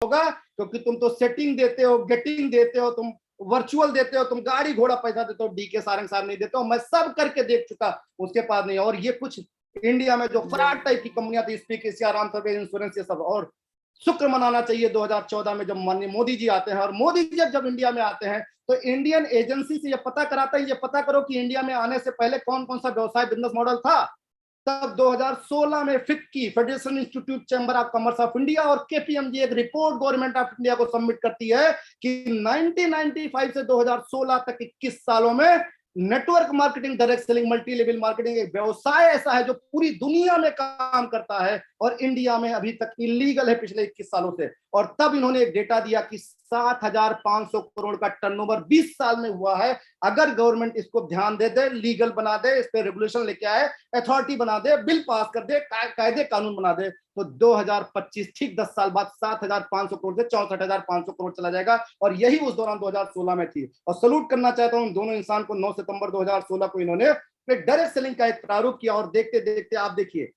होगा, क्योंकि तुम तो सेटिंग देते हो, गेटिंग देते हो, तुम वर्चुअल देते हो, तुम गाड़ी घोड़ा पैसा देते हो, डीके सारंग साहब नहीं देते हो। मैं सब करके देख चुका, उसके पास नहीं। और ये कुछ इंडिया में जो फ्रॉड टाइप की कंपनियां थी, speak Asia, Ram service insurance, ये सब। और शुक्र मनाना चाहिए 2014 में जब माननीय मोदी जी आते हैं, और मोदी जी जब इंडिया में आते हैं तो इंडियन एजेंसी से ये पता कराता है, ये पता करो कि इंडिया में आने से पहले कौन कौन सा व्यवसाय बिजनेस मॉडल था। तब 2016 में FICCI, federation institute chamber of commerce of India, और केपीएमजी एक रिपोर्ट गवर्नमेंट ऑफ इंडिया को सबमिट करती है कि 1995 से 2016 तक 21 सालों में network marketing, direct selling, multi level marketing एक व्यवसाय ऐसा है जो पूरी दुनिया में काम करता है, और इंडिया में अभी तक इलीगल है पिछले 21 सालों से। और तब इन्होंने एक डेटा दिया कि 7,500 करोड़ का टर्नओवर 20 साल में हुआ है। अगर गवर्नमेंट इसको ध्यान दे दे, लीगल बना दे, इस पे रेगुलेशन लेके आए, अथॉरिटी बना दे, बिल पास कर दे, कायदे कानून बना दे, तो 2025 ठीक 10 साल बाद 7,500 करोड़ से 64,500 करोड़ चला जाएगा। और यही उस दौरान 2016 में थी। और सलूट करना चाहता हूं दोनों इंसान को, 9 सितंबर 2016 को इन्होंने डायरेक्ट सेलिंग का एक प्रारूप किया, और देखते देखते आप देखिए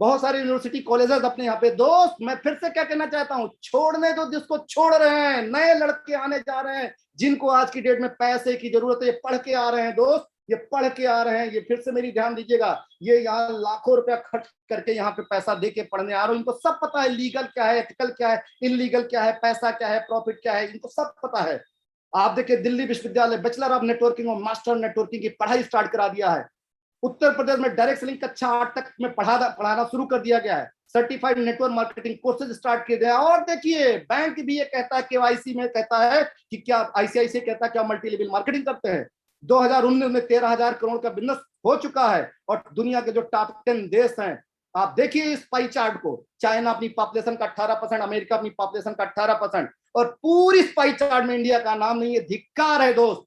बहुत सारे यूनिवर्सिटी कॉलेजेस अपने यहाँ पे। दोस्त मैं फिर से क्या कहना चाहता हूँ, छोड़ने दो जिसको छोड़ रहे हैं, नए लड़के आने जा रहे हैं जिनको आज की डेट में पैसे की जरूरत है, ये पढ़ के आ रहे हैं दोस्त, ये पढ़ के आ रहे हैं, ये फिर से मेरी ध्यान दीजिएगा, ये यहाँ लाखों रुपया खर्च करके यहाँ पे पैसा दे के पढ़ने आ रहे हो। इनको सब पता है लीगल क्या है, एथिकल क्या है, इलीगल क्या है, पैसा क्या है, प्रॉफिट क्या है, इनको सब पता है। आप देखिए दिल्ली विश्वविद्यालय बैचलर ऑफ नेटवर्किंग और मास्टर नेटवर्किंग की पढ़ाई स्टार्ट करा दिया है। उत्तर प्रदेश में डायरेक्ट सेलिंग कक्षा 8 तक में पढ़ाना शुरू कर दिया गया है। Certified network marketing courses start किए गए। और देखिए बैंक भी ये कहता है, केवाईसी में कहता है कि क्या, आईसीआईसीआई कहता है क्या मल्टी लेवल मार्केटिंग करते हैं। 2019 में 13,000 करोड़ का बिजनेस हो चुका है। और दुनिया के जो टॉप 10 देश हैं, आप देखिए इस पाई चार्ट को, चाइना अपनी पॉपुलेशन का 18%, अमेरिका अपनी पॉपुलेशन का 18%, और पूरी पाई चार्ट में इंडिया का नाम नहीं है। धिक्कार है दोस्त।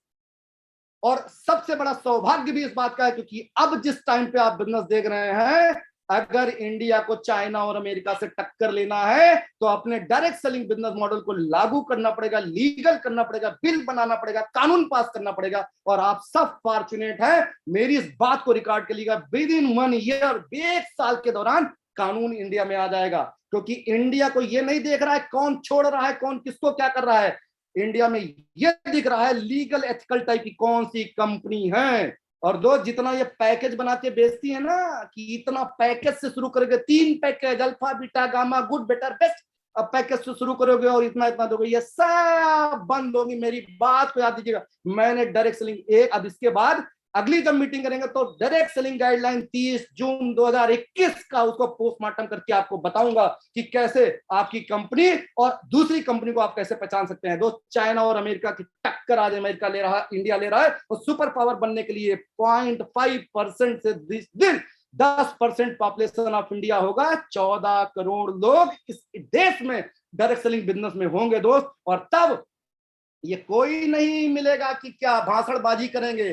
और सबसे बड़ा सौभाग्य भी इस बात का है, क्योंकि अब जिस टाइम पे आप बिजनेस देख रहे हैं, अगर इंडिया को चाइना और अमेरिका से टक्कर लेना है तो अपने डायरेक्ट सेलिंग बिजनेस मॉडल को लागू करना पड़ेगा, लीगल करना पड़ेगा, बिल बनाना पड़ेगा, कानून पास करना पड़ेगा। और आप सब फॉर्चुनेट हैं, मेरी इस बात को रिकॉर्ड कर लीजिएगा, विद इन 1 ईयर, 1 साल के दौरान कानून इंडिया में आ जाएगा। क्योंकि इंडिया को यह नहीं देख रहा है कौन छोड़ रहा है, कौन किसको क्या कर रहा है, इंडिया में यह दिख रहा है लीगल एथिकल टाइप की कौन सी कंपनी है। और दो जितना ये पैकेज बना के बेचती है ना, कि इतना पैकेज से शुरू करोगे, 3 package, alpha beta gamma good better best, अब पैकेज से शुरू करोगे और इतना इतना दोगे, ये सब बंद होगी। मेरी बात को याद दीजिएगा, मैंने डायरेक्ट सेलिंग एक, अब इसके बाद अगली जब मीटिंग करेंगे तो डायरेक्ट सेलिंग गाइडलाइन 30 जून 2021 का उसको पोस्टमार्टम करके आपको बताऊंगा कि कैसे आपकी कंपनी और दूसरी कंपनी को आप कैसे पहचान सकते हैं। दोस्त चाइना और अमेरिका की टक्कर आज अमेरिका ले रहा है, इंडिया ले रहा है, और सुपर पावर बनने के लिए 0.5% से दिन 10% पॉपुलेशन ऑफ इंडिया होगा। 14 करोड़ लोग इस देश में डायरेक्ट सेलिंग बिजनेस में होंगे दोस्त। और तब ये कोई नहीं मिलेगा कि क्या भाषणबाजी करेंगे,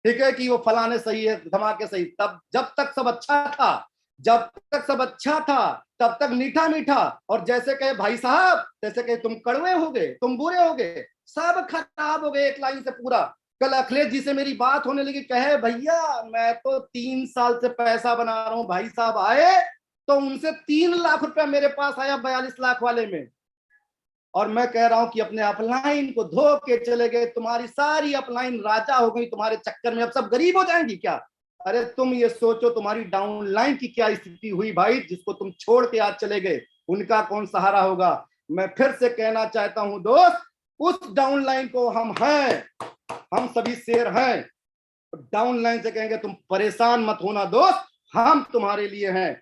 ठीक है, कि वो फलाने सही है, धमाके सही। तब जब तक सब अच्छा था, जब तक सब अच्छा था, तब तक मीठा मीठा, और जैसे कहे भाई साहब, जैसे कहे तुम कड़वे हो गए, तुम बुरे हो गए, सब खराब हो गए एक लाइन से पूरा। कल अखिलेश जी से मेरी बात होने लगी, कहे भैया मैं तो 3 साल से पैसा बना रहा हूं, भाई साहब आए तो उनसे 3 लाख रुपया मेरे पास आया 42 लाख वाले में, और मैं कह रहा हूं कि अपने अपलाइन को धो के चले गए। तुम्हारी सारी अपलाइन राजा हो गई तुम्हारे चक्कर में, अब सब गरीब हो जाएंगी क्या? अरे तुम ये सोचो तुम्हारी डाउनलाइन की क्या स्थिति हुई भाई, जिसको तुम छोड़ के आज चले गए, उनका कौन सहारा होगा। मैं फिर से कहना चाहता हूं दोस्त, उस डाउनलाइन को हम हैं, हम सभी शेर हैं। डाउनलाइन से कहेंगे तुम परेशान मत होना दोस्त, हम तुम्हारे लिए हैं।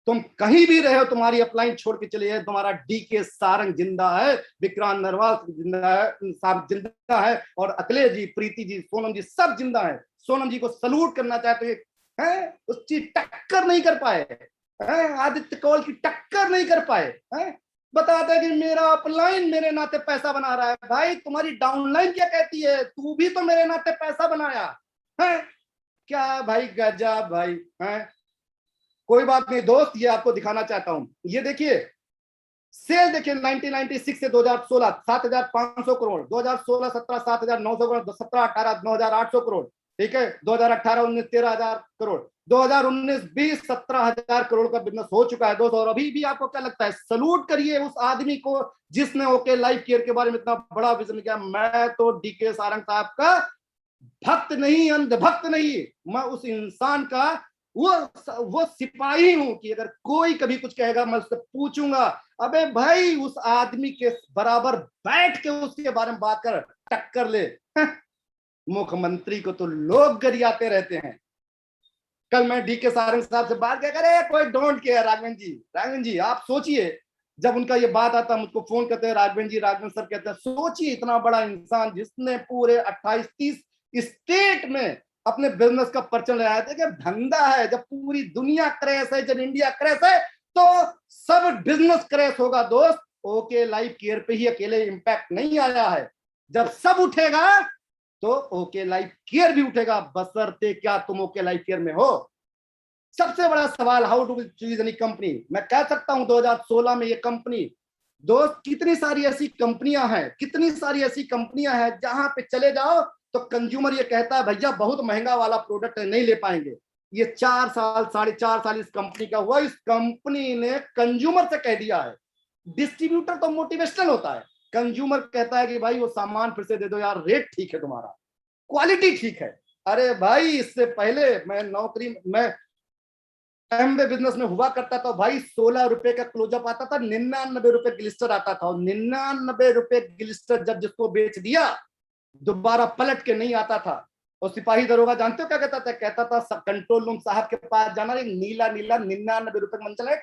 तुम कहीं भी रहे हो, तुम्हारी अपलाइन छोड़ के चले जाए, तुम्हारा डीके सारंग जिंदा है, विक्रांत नरवाल जिंदा है, साहब जिंदा है, और अखिलेश जी, प्रीति जी, सोनम जी सब जिंदा है। सोनम जी को सलूट करना चाहते हैं, उसकी टक्कर नहीं कर पाए हैं, आदित्य कौल की टक्कर नहीं कर पाए हैं। बताते हैं कि मेरा अपलाइन मेरे नाते पैसा बना रहा है। भाई तुम्हारी डाउनलाइन क्या कहती है, तू भी तो मेरे नाते पैसा बनाया है। क्या भाई गजब भाई है। कोई बात नहीं दोस्त, ये आपको दिखाना चाहता हूं, ये देखिए सेल देखिए 1996 से 2016 7,500 करोड़, 2016 17 7,900 करोड़, 17 18 9,800 करोड़, ठीक है, 2018 19 13,000 करोड़, 2019 20 17,000 करोड़ का बिजनेस हो चुका है दोस्तों। और अभी भी आपको क्या लगता है? सलूट करिए उस आदमी को जिसने ओके लाइफ केयर के बारे में इतना बड़ा विजन किया। मैं तो डीके सारंग साहब का भक्त नहीं, अंधभक्त नहीं, मैं उस इंसान का वो सिपाही हूं कि अगर कोई कभी कुछ कहेगा मैं उससे पूछूंगा, अबे भाई उस आदमी के बराबर बैठ के उसके बारे में बात कर, टक्कर ले। मुख्यमंत्री को तो लोग गरियाते रहते हैं। कल मैं डीके सारंग साहब से बात क्या करे, कोई डोंट केयर। राघवेंद्र जी आप सोचिए, जब उनका ये बात आता मुझको फोन करते हैं राघवेंद्र सर कहते हैं, सोचिए इतना बड़ा इंसान जिसने पूरे 28-30 स्टेट में अपने बिजनेस का परचम लगाया था कि धंधा है, जब पूरी दुनिया क्रैश है, जब इंडिया क्रैश है तो सब बिजनेस क्रैश होगा दोस्त। ओके लाइफ केयर पे ही अकेले इंपैक्ट नहीं आया है, जब सब उठेगा तो ओके लाइफ केयर भी उठेगा, बशर्ते क्या तुम ओके लाइफ केयर में हो। सबसे बड़ा सवाल, how to choose any company. मैं कह सकता हूं 2016 में ये कंपनी दोस्त, कितनी सारी ऐसी कंपनियां हैं, कितनी सारी ऐसी कंपनियां हैं जहां पे चले जाओ तो कंज्यूमर ये कहता है भैया बहुत महंगा वाला प्रोडक्ट है, नहीं ले पाएंगे। ये 4 साल 4.5 साल इस कंपनी का हुआ, इस कंपनी ने कंज्यूमर से कह दिया है। डिस्ट्रीब्यूटर तो मोटिवेशनल होता है, कंज्यूमर कहता है कि भाई वो सामान फिर से दे दो यार, रेट ठीक है तुम्हारा, क्वालिटी ठीक है। अरे भाई इससे पहले मैं एमवे बिजनेस में हुआ करता था भाई, 16 रुपए का क्लोजअप आता था, 99 रुपए ग्लिस्टर आता था। और 99 रुपए ग्लिस्टर जब जिसको बेच दिया दोबारा पलट के नहीं आता था। और सिपाही दरोगा जानते हो क्या कहता था? कहता था कंट्रोल रूम साहब के पास जाना, नीला नीला 99 रुपए मंचल है,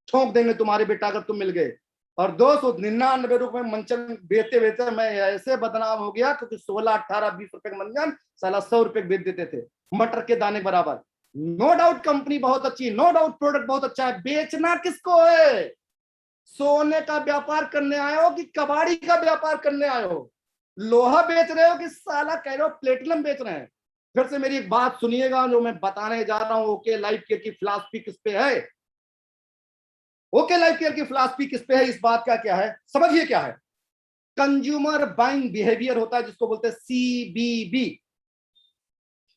ठोक देंगे तुम्हारे बेटा अगर तुम मिल गए। और 299 रुपए मंचन बेचते बेचते मैं ऐसे बदनाम हो गया क्योंकि 16 18 20 रुपए का मंचन साला 100 रुपए बेच देते थे, मटर के दाने बराबर। नो डाउट कंपनी बहुत अच्छी, नो डाउट प्रोडक्ट बहुत अच्छा है, बेचना किसको है? सोने का व्यापार करने आए हो कि कबाड़ी का व्यापार करने आए हो? लोहा बेच रहे हो कि साला कह रहे हो प्लेटिनम बेच रहे हैं? फिर से मेरी एक बात सुनिएगा जो मैं बताने जा रहा हूं। ओके लाइफ केयर की फिलॉसफी किस पे है? ओके लाइफ केयर की फिलॉसफी किस पे है? इस बात का क्या है, समझिए क्या है। कंज्यूमर बाइंग बिहेवियर होता है जिसको बोलते हैं CBB।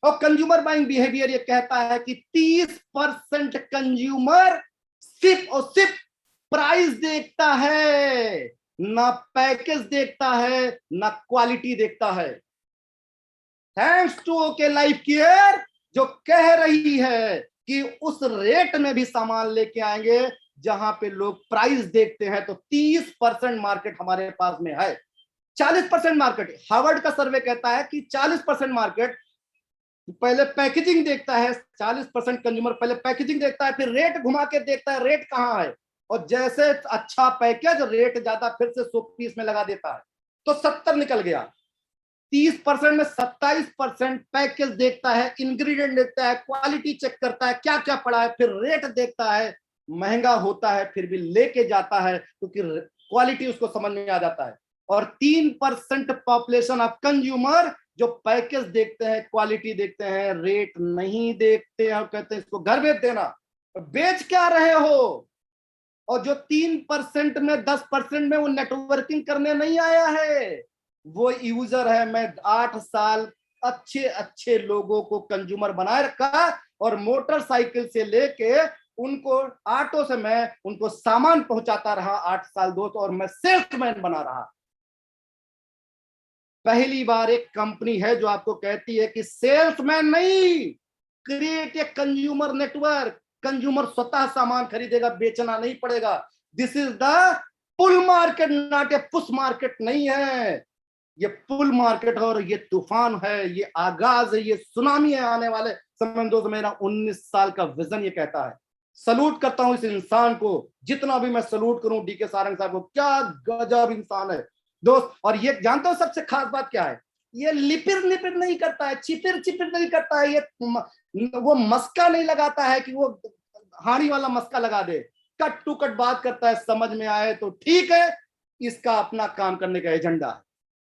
और कंज्यूमर बाइंग बिहेवियर ये कहता है कि 30% कंज्यूमर सिर्फ और सिर्फ प्राइस देखता है, ना पैकेज देखता है, ना क्वालिटी देखता है। Thanks to OK Life Care जो कह रही है कि उस रेट में भी सामान लेके आएंगे जहां पे लोग प्राइस देखते हैं। तो 30% मार्केट हमारे पास में है। 40% मार्केट, हार्वर्ड का सर्वे कहता है कि 40% मार्केट पहले पैकेजिंग देखता है। 40% कंज्यूमर पहले पैकेजिंग देखता है, फिर रेट घुमा के देखता है रेट कहां है, और जैसे अच्छा पैकेज रेट ज्यादा फिर से 100 पीस में लगा देता है, तो 70 निकल गया। 30% में 27% पैकेज देखता है, इंग्रेडिएंट देखता है, क्वालिटी चेक करता है क्या क्या पड़ा है, फिर रेट देखता है, महंगा होता है फिर भी लेके जाता है क्योंकि क्वालिटी उसको समझ में आ जाता है। और 3% पॉपुलेशन ऑफ कंज्यूमर जो पैकेज देखते हैं, क्वालिटी देखते हैं, रेट नहीं देखते हैं और कहते हैं इसको घर बेच देना। बेच क्या रहे हो? और जो 3% में 10% में वो नेटवर्किंग करने नहीं आया है, वो यूजर है। मैं 8 साल अच्छे अच्छे लोगों को कंज्यूमर बनाए रखा और मोटरसाइकिल से लेके उनको ऑटो से मैं उनको सामान पहुंचाता रहा 8 साल दोस्त, और मैं सेल्समैन बना रहा। पहली बार एक कंपनी है जो आपको कहती है कि सेल्समैन नहीं, create a consumer network, consumer स्वतः सामान खरीदेगा, बेचना नहीं पड़ेगा। This is the pull market, not a push market नहीं है, ये पुल मार्केट है और ये तूफान है, ये आगाज है, ये सुनामी है आने वाले समय में। दोस्तों मेरा 19 साल का विजन ये कहता है। सलूट करता हूं इस इंसान को, जितना भी मैं सलूट करूं डीके सारंग साहब को, क्या गजब इंसान है दोस्त। और ये जानते हो सबसे खास बात क्या है? ये लिपिर लिपिर नहीं करता है, चिपिर चिपिर नहीं करता है, ये वो मस्का नहीं लगाता है कि वो हाड़ी वाला मस्का लगा दे। कट टू कट बात करता है, समझ में आए तो ठीक है, इसका अपना काम करने का एजेंडा है।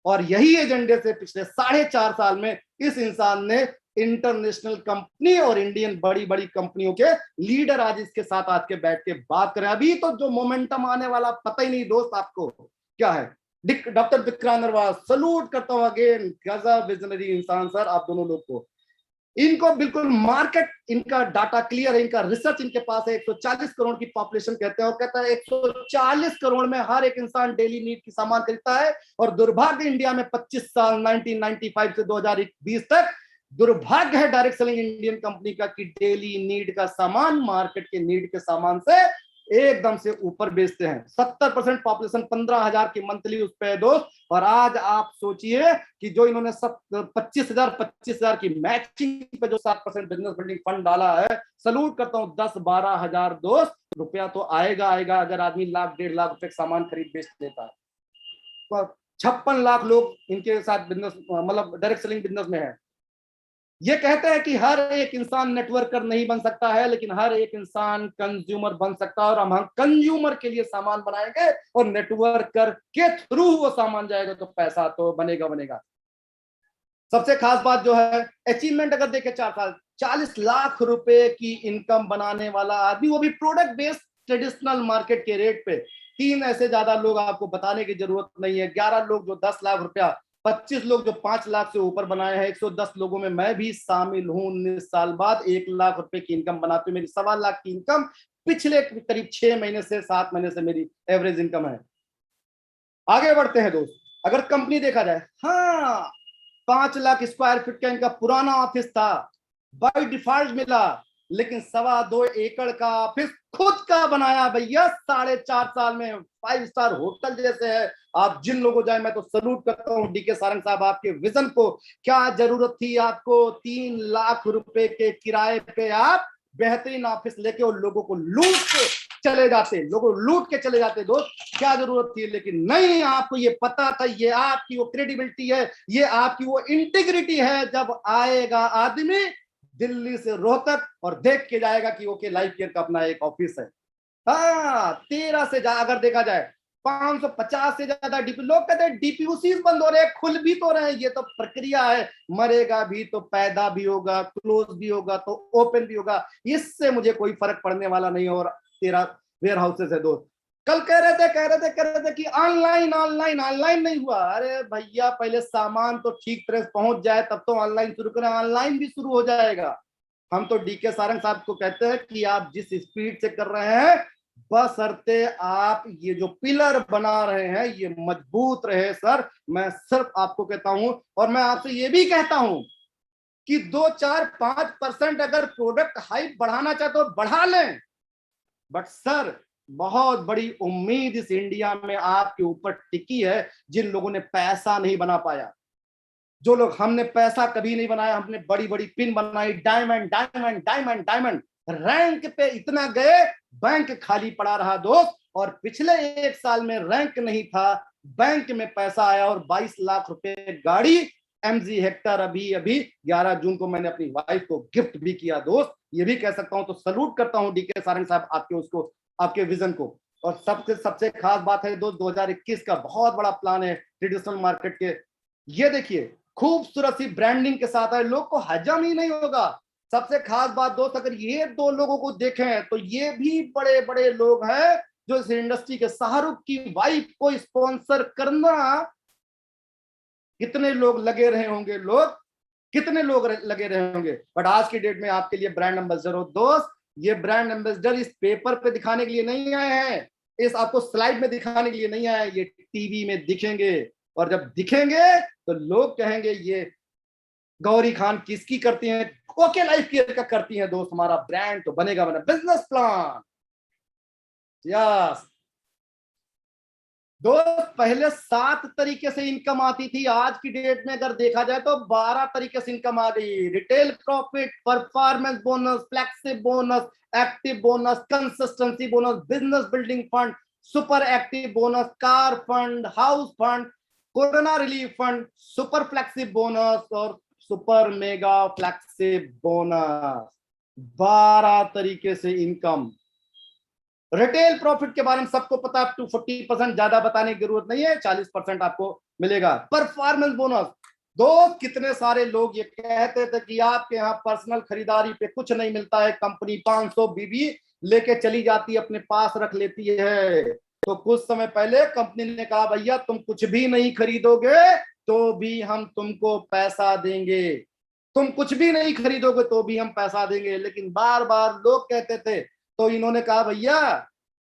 और यही एजेंडे से पिछले 4.5 साल में इस इंसान ने इंटरनेशनल कंपनी और इंडियन बड़ी बड़ी कंपनियों के लीडर आज इसके साथ आज के बैठ के बात करें। अभी तो जो मोमेंटम आने वाला पता ही नहीं दोस्त आपको क्या है। डॉक्टर विक्रांत नरवाल, सलूट करता हूं अगेन, गजब विजनरी इंसान सर आप दोनों लोग को। इनको बिल्कुल मार्केट, इनका डाटा क्लियर है, इनका रिसर्च इनके पास है। 140 करोड़ की पॉपुलेशन कहते हैं, और कहता है 140 करोड़ में हर एक इंसान डेली नीड की सामान खरीदता है। और दुर्भाग्य इंडिया में 25 साल 1995 से 2020 तक दुर्भाग्य है डायरेक्ट सेलिंग इंडियन कंपनी का कि डेली नीड का सामान मार्केट के नीड के सामान से एकदम से ऊपर बेचते हैं। 70% पॉपुलेशन 15,000 की मंथली उस पे है दोस्त। और आज आप सोचिए कि जो इन्होंने 25,000 की मैचिंग पे जो 7% बिजनेस बिल्डिंग फंड डाला है, सलूट करता हूं। 10-12 हजार दोस्त रुपया तो आएगा आएगा अगर आदमी लाख 1.5 लाख रुपए सामान खरीद बेच लेता है। तो 56 लाख लोग इनके साथ बिजनेस मतलब डायरेक्ट सेलिंग बिजनेस में है। ये कहते हैं कि हर एक इंसान नेटवर्कर नहीं बन सकता है, लेकिन हर एक इंसान कंज्यूमर बन सकता है। और हम कंज्यूमर के लिए सामान बनाएंगे और नेटवर्कर के थ्रू वो सामान जाएगा तो पैसा तो बनेगा बनेगा। सबसे खास बात जो है अचीवमेंट अगर देखें 4 साल, 40 लाख रुपए की इनकम बनाने वाला आदमी, वो भी प्रोडक्ट बेस्ड ट्रेडिशनल मार्केट के रेट पे। 3 ऐसे ज्यादा लोग आपको बताने की जरूरत नहीं है। 11 लोग जो 10 लाख रुपया, 25 लोग जो 5 लाख से ऊपर बनाए हैं, 110 लोगों में मैं भी शामिल हूं। 19 साल बाद 1 लाख रुपए की इनकम बनाते हुए मेरी 1.25 लाख की इनकम पिछले करीब 6 महीने से 7 महीने से मेरी एवरेज इनकम है। आगे बढ़ते हैं दोस्त, अगर कंपनी देखा जाए, हाँ 5 लाख स्क्वायर फीट का इनका पुराना ऑफिस था, बाय डिफॉल्ट मिला, लेकिन 2.25 एकड़ का ऑफिस खुद का बनाया भैया 4.5 साल में। 5 स्टार होटल जैसे है। आप जिन लोगों जाए, मैं तो सलूट करता हूँ डीके सारंग साहब, आपके विजन को। क्या जरूरत थी आपको 3 लाख रुपए के किराए पे आप बेहतरीन ऑफिस लेके उन लोगों को लूट के चले जाते, लोगों लूट के चले जाते दोस्त। क्या जरूरत थी? लेकिन नहीं, आपको ये पता था, ये आपकी वो क्रेडिबिलिटी है, ये आपकी वो इंटीग्रिटी है। जब आएगा आदमी दिल्ली से रोहतक और देख के जाएगा कि ओके लाइफ केयर का अपना एक ऑफिस है। हाँ 13 से अगर देखा जाए 550 से ज्यादा डीपी, लोग कहते हैं डीपीयूसी बंद हो रहे हैं, खुल भी तो रहे हैं। ये तो प्रक्रिया है, मरेगा भी तो पैदा भी होगा, क्लोज भी होगा तो ओपन भी होगा। इससे मुझे कोई फर्क पड़ने वाला नहीं। और 13 वेयर हाउसेस है दोस्त। कल कह रहे थे कि ऑनलाइन ऑनलाइन ऑनलाइन नहीं हुआ। अरे भैया पहले सामान तो ठीक तरह से पहुंच जाए तब तो ऑनलाइन शुरू करें। ऑनलाइन भी शुरू हो जाएगा। हम तो डीके सारंग साहब को कहते हैं कि आप जिस स्पीड से कर रहे हैं, बशर्ते आप ये जो पिलर बना रहे हैं ये मजबूत रहे सर। मैं सिर्फ आपको कहता हूं, और मैं आपसे ये भी कहता हूं कि 2-4-5% अगर प्रोडक्ट हाइप बढ़ाना चाहते हो बढ़ा लें, बट सर बहुत बड़ी उम्मीद इस इंडिया में आपके ऊपर टिकी है जिन लोगों ने पैसा नहीं बना पाया। जो लोग, हमने पैसा कभी नहीं बनाया, हमने बड़ी बड़ी पिन बनाई, diamond diamond diamond diamond, rank पे इतना गए बैंक खाली पड़ा रहा दोस्त। और पिछले 1 साल में रैंक नहीं था, बैंक में पैसा आया और 22 लाख रुपए गाड़ी एमजी हेक्टर अभी अभी 11 जून को मैंने अपनी वाइफ को गिफ्ट भी किया दोस्त। ये भी कह सकता हूं। तो सलूट करता हूं डीके सारंग साहब आपके उसको, आपके विजन को। और सबसे सबसे खास बात है दोस्त, 2021 का बहुत बड़ा प्लान है ट्रेडिशनल मार्केट के। ये देखिए खूबसूरत सी ब्रांडिंग के साथ है, लोग को हजम ही नहीं होगा। सबसे खास बात दोस्त, अगर ये 2 लोगों को देखें तो ये भी बड़े बड़े लोग हैं जो इस इंडस्ट्री के। शाहरुख की वाइफ को स्पॉन्सर करना, कितने लोग लगे रहे होंगे, लोग कितने लोग लगे रहे होंगे। बट आज की डेट में आपके लिए ब्रांड एम्बेसडर हो दोस्त। ये ब्रांड एम्बेसडर इस पेपर पे दिखाने के लिए नहीं आए हैं, इस आपको स्लाइड में दिखाने के लिए नहीं आए, ये टीवी में दिखेंगे। और जब दिखेंगे तो लोग कहेंगे ये गौरी खान किसकी करती हैं, ओके लाइफ केयर का करती हैं दोस्त। हमारा ब्रांड तो बनेगा बना। बिजनेस प्लान, यस दोस्त। पहले 7 तरीके से इनकम आती थी, आज की डेट में अगर देखा जाए तो 12 तरीके से इनकम आ गई। Retail profit, performance bonus, flexive bonus, active bonus, consistency bonus, business building fund, super active bonus, car fund, house fund, corona relief fund, super flexive bonus और सुपर मेगा फ्लेक्सिव बोनस। 12 तरीके से income. Retail profit के बारे में सबको पता है, up to 40%, ज्यादा बताने की जरूरत नहीं है, 40% आपको मिलेगा। परफॉर्मेंस बोनस दोस्त, कितने सारे लोग ये कहते थे कि आपके यहाँ पर्सनल खरीदारी पे कुछ नहीं मिलता है, कंपनी 500 बीबी लेके चली जाती है, अपने पास रख लेती है। तो कुछ समय पहले कंपनी ने कहा भैया तुम कुछ भी नहीं खरीदोगे तो भी हम तुमको पैसा देंगे। तुम कुछ भी नहीं खरीदोगे तो भी हम पैसा देंगे। लेकिन बार बार लोग कहते थे, तो इन्होंने कहा भैया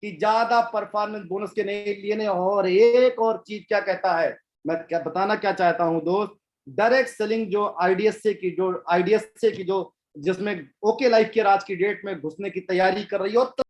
कि ज्यादा परफॉर्मेंस बोनस के नहीं लिए नहीं। और एक और चीज क्या कहता है, मैं क्या बताना क्या चाहता हूं दोस्त, डायरेक्ट सेलिंग जो आईडीएसए की जो जिसमें ओके लाइफ केयर आज की डेट में घुसने की तैयारी कर रही है, और